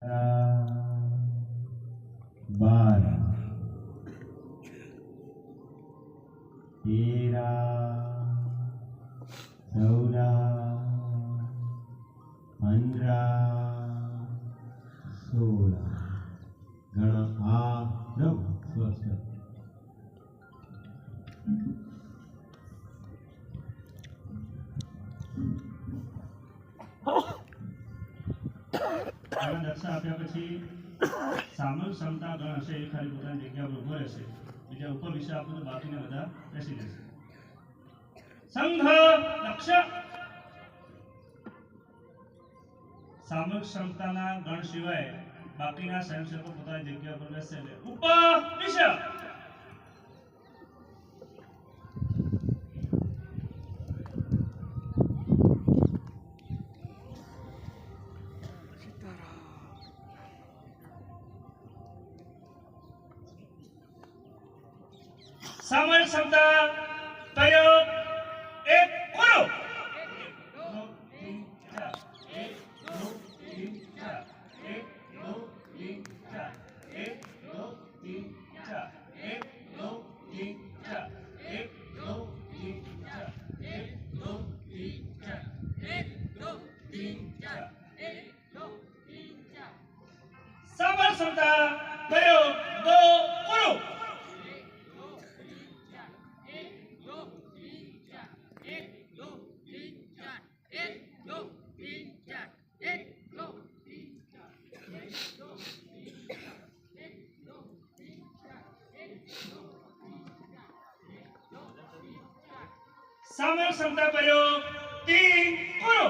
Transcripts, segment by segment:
12 13 14 15 16 ગણ આરંભ સ્વસ્થ દક્ષા આપ્યા પછી સામૂહિક ક્ષમતા ગણ હશે એ ખાલી પોતાની જગ્યા પર ઉભો રહેશે બીજા ઉપર વિશે આપો તો બાકીના બધા બેસી જશે સંઘ લક્ષ્ય સામૂહિક ક્ષમતાના ગણ સિવાય બાકીના સ્વયંસેવકો પોતાની જગ્યા પર બેસે ઉપર વિશે सामूहिक क्षमता प्रयोग एक करो सामूहिक क्षमता प्रयोग दो करो सामूहिक क्षमता प्रयोग 3 करो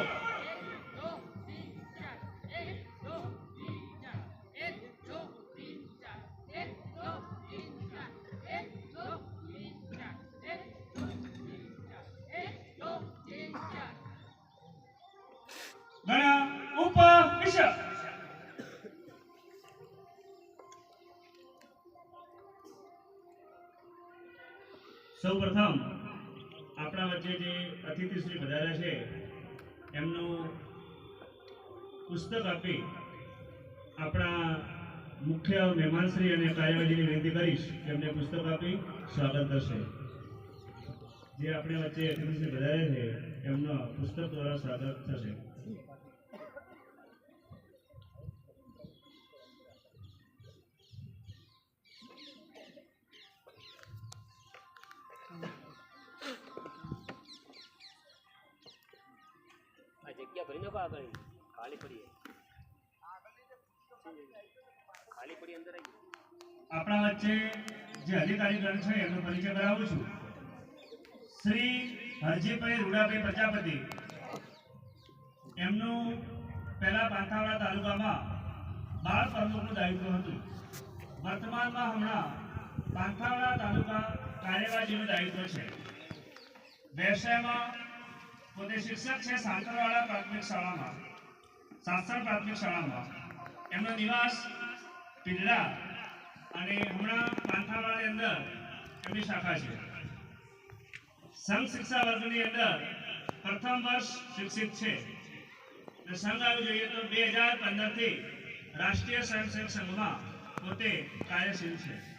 गणा उपविश સૌપ્રથમ આપણા વચ્ચે જે અતિથિશ્રી પધાર્યા છે એમનું પુસ્તક આપી આપણા મુખ્ય મહેમાનશ્રી અને કાર્યવાહીની વિનંતી કરીશ કે એમને પુસ્તક આપી સ્વાગત કરશે જે આપણે વચ્ચે અતિથિશ્રી પધાર્યા છે એમનો પુસ્તક દ્વારા સ્વાગત થશે जगह भरी नो आगे खाली पड़ी है खाली पड़ी अंदर आई આપણા વચ્ચે જે અધિકારીગણ છે એનો પરિચય કરાવું છું શ્રી હરજીભાઈ રૂડાભાઈ પ્રજાપતિ એમનું પહેલા પાંથાવાડા તાલુકામાં બાળ પ્રમુખનું દાયિત્વ હતું વર્તમાનમાં હમણાં પાંથાવાડા તાલુકા કાર્યવાહીનું દાયિત્વ છે વ્યવસાયમાં પોતે શિક્ષક છે સાંતરવાડા પ્રાથમિક શાળામાં સાસણ પ્રાથમિક શાળામાં એમનો નિવાસ પિંડરા અને હમણાં પાંથાવાડાની અંદર એમની શાખા છે સંઘ શિક્ષા વર્ગની અંદર પ્રથમ વર્ષ શિક્ષિત છે અને સંઘ આવી જોઈએ તો 2015 થી રાષ્ટ્રીય સ્વયંસેવક સંઘમાં પોતે કાર્યશીલ છે